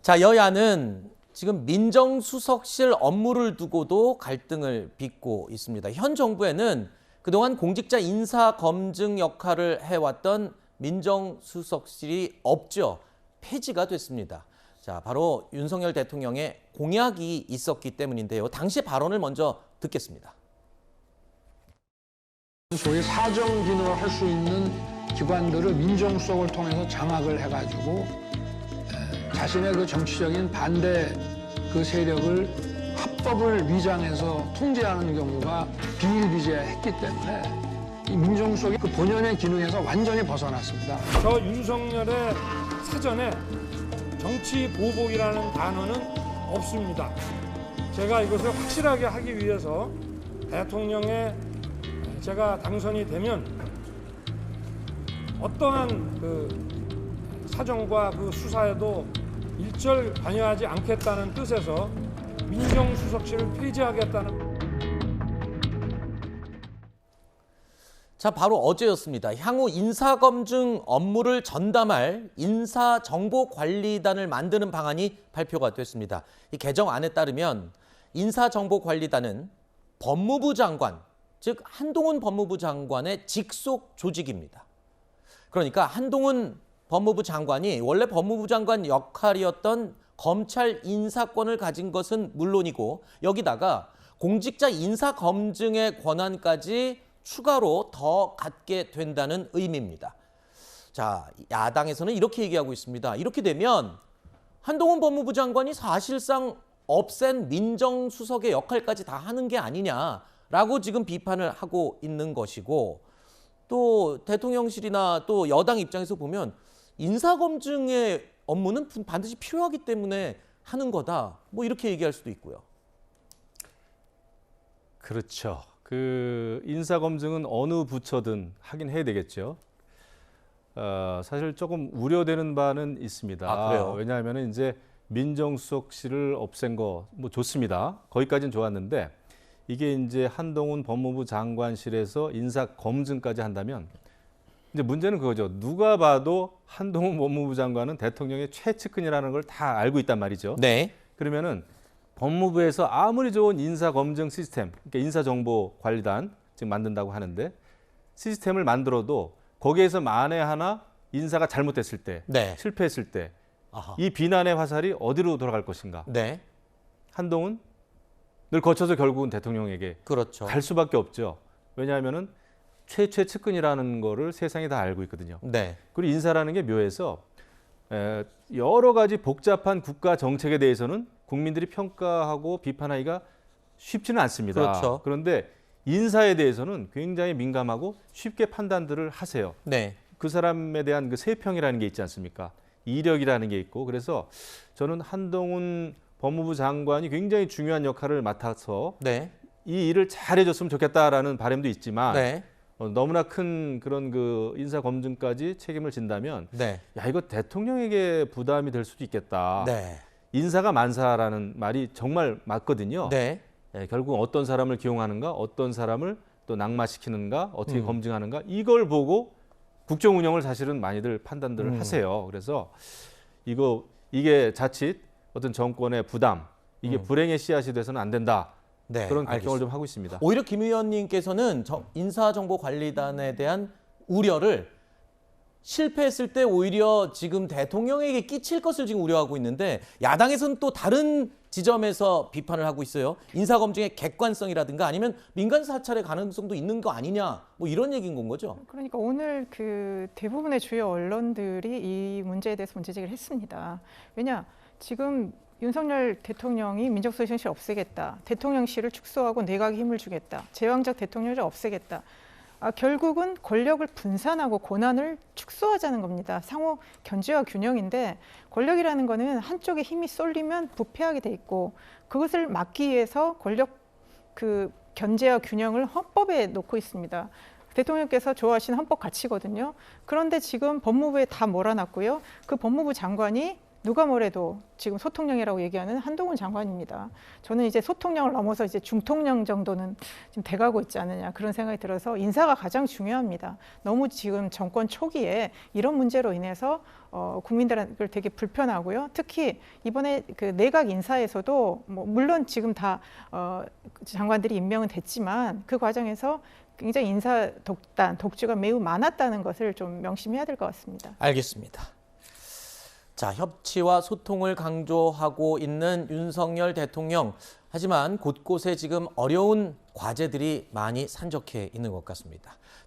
자, 여야는 지금 민정수석실 업무를 두고도 갈등을 빚고 있습니다. 현 정부에는 그동안 공직자 인사 검증 역할을 해왔던 민정수석실이 없죠. 폐지가 됐습니다. 자, 바로 윤석열 대통령의 공약이 있었기 때문인데요. 당시 발언을 먼저 듣겠습니다. 소위 사정 기능을 할 수 있는 기관들을 민정수석을 통해서 장악을 해가지고 자신의 그 정치적인 반대 그 세력을 합법을 위장해서 통제하는 경우가 비일비재했기 때문에 이 민정수석이 그 본연의 기능에서 완전히 벗어났습니다. 저 윤석열의 사전에 정치 보복이라는 단어는 없습니다. 제가 이것을 확실하게 하기 위해서 대통령의 제가 당선이 되면 어떠한 그 사정과 그 수사에도 일절 관여하지 않겠다는 뜻에서 민정수석실을 폐지하겠다는. 자, 바로 어제였습니다. 향후 인사검증 업무를 전담할 인사정보관리단을 만드는 방안이 발표가 됐습니다. 이 개정안에 따르면 인사정보관리단은 법무부 장관, 즉 한동훈 법무부 장관의 직속 조직입니다. 그러니까 한동훈 법무부 장관이 원래 법무부 장관 역할이었던 검찰 인사권을 가진 것은 물론이고 여기다가 공직자 인사 검증의 권한까지 추가로 더 갖게 된다는 의미입니다. 자, 야당에서는 이렇게 얘기하고 있습니다. 이렇게 되면 한동훈 법무부 장관이 사실상 없앤 민정수석의 역할까지 다 하는 게 아니냐라고 지금 비판을 하고 있는 것이고, 또 대통령실이나 또 여당 입장에서 보면 인사검증의 업무는 반드시 필요하기 때문에 하는 거다, 뭐 이렇게 얘기할 수도 있고요. 그렇죠. 그 인사검증은 어느 부처든 하긴 해야 되겠죠. 사실 조금 우려되는 바는 있습니다. 아, 그래요? 왜냐하면 이제 민정수석실을 없앤 거 뭐 좋습니다. 거기까지는 좋았는데 이게 이제 한동훈 법무부 장관실에서 인사검증까지 한다면 이제 문제는 그거죠. 누가 봐도 한동훈 법무부 장관은 대통령의 최측근이라는 걸 다 알고 있단 말이죠. 네. 그러면은 법무부에서 아무리 좋은 인사검증 시스템, 그러니까 인사정보관리단 지금 만든다고 하는데 시스템을 만들어도 거기에서 만에 하나 인사가 잘못됐을 때, 네. 실패했을 때 아하. 이 비난의 화살이 어디로 돌아갈 것인가? 네. 한동훈을 거쳐서 결국은 대통령에게 그렇죠. 갈 수밖에 없죠. 왜냐하면은 최측근이라는 거를 세상이 다 알고 있거든요. 네. 그리고 인사라는 게 묘해서 여러 가지 복잡한 국가 정책에 대해서는 국민들이 평가하고 비판하기가 쉽지는 않습니다. 그렇죠. 그런데 인사에 대해서는 굉장히 민감하고 쉽게 판단들을 하세요. 네. 그 사람에 대한 그 세평이라는 게 있지 않습니까? 이력이라는 게 있고, 그래서 저는 한동훈 법무부 장관이 굉장히 중요한 역할을 맡아서 네. 이 일을 잘해줬으면 좋겠다라는 바람도 있지만 네. 너무나 큰 그런 그 인사 검증까지 책임을 진다면 네. 야, 이거 대통령에게 부담이 될 수도 있겠다. 네. 인사가 만사라는 말이 정말 맞거든요. 네. 결국 어떤 사람을 기용하는가, 어떤 사람을 또 낙마시키는가, 어떻게 검증하는가, 이걸 보고 국정 운영을 사실은 많이들 판단들을 하세요. 그래서 이게 자칫 어떤 정권의 부담, 이게 불행의 씨앗이 돼서는 안 된다. 네. 그런 걱정을 알겠습니다. 좀 하고 있습니다. 오히려 김 의원님께서는 인사정보관리단에 대한 우려를 실패했을 때 오히려 지금 대통령에게 끼칠 것을 지금 우려하고 있는데, 야당에서는 또 다른 지점에서 비판을 하고 있어요. 인사검증의 객관성이라든가 아니면 민간 사찰의 가능성도 있는 거 아니냐, 뭐 이런 얘기인 건 거죠. 그러니까 오늘 그 대부분의 주요 언론들이 이 문제에 대해서 문제제기를 했습니다. 왜냐, 지금 윤석열 대통령이 민정수석실 없애겠다, 대통령실을 축소하고 내각에 힘을 주겠다, 제왕적 대통령을 없애겠다. 결국은 권력을 분산하고 권한을 축소하자는 겁니다. 상호 견제와 균형인데, 권력이라는 거는 한쪽에 힘이 쏠리면 부패하게 돼 있고, 그것을 막기 위해서 권력 그 견제와 균형을 헌법에 놓고 있습니다. 대통령께서 좋아하시는 헌법 가치거든요. 그런데 지금 법무부에 다 몰아놨고요. 그 법무부 장관이 누가 뭐래도 지금 소통령이라고 얘기하는 한동훈 장관입니다. 저는 이제 소통령을 넘어서 이제 중통령 정도는 지금 돼가고 있지 않느냐 그런 생각이 들어서 인사가 가장 중요합니다. 너무 지금 정권 초기에 이런 문제로 인해서 국민들을 되게 불편하고요. 특히 이번에 그 내각 인사에서도 뭐 물론 지금 다 장관들이 임명은 됐지만 그 과정에서 굉장히 인사 독주가 매우 많았다는 것을 좀 명심해야 될 것 같습니다. 알겠습니다. 자, 협치와 소통을 강조하고 있는 윤석열 대통령. 하지만 곳곳에 지금 어려운 과제들이 많이 산적해 있는 것 같습니다.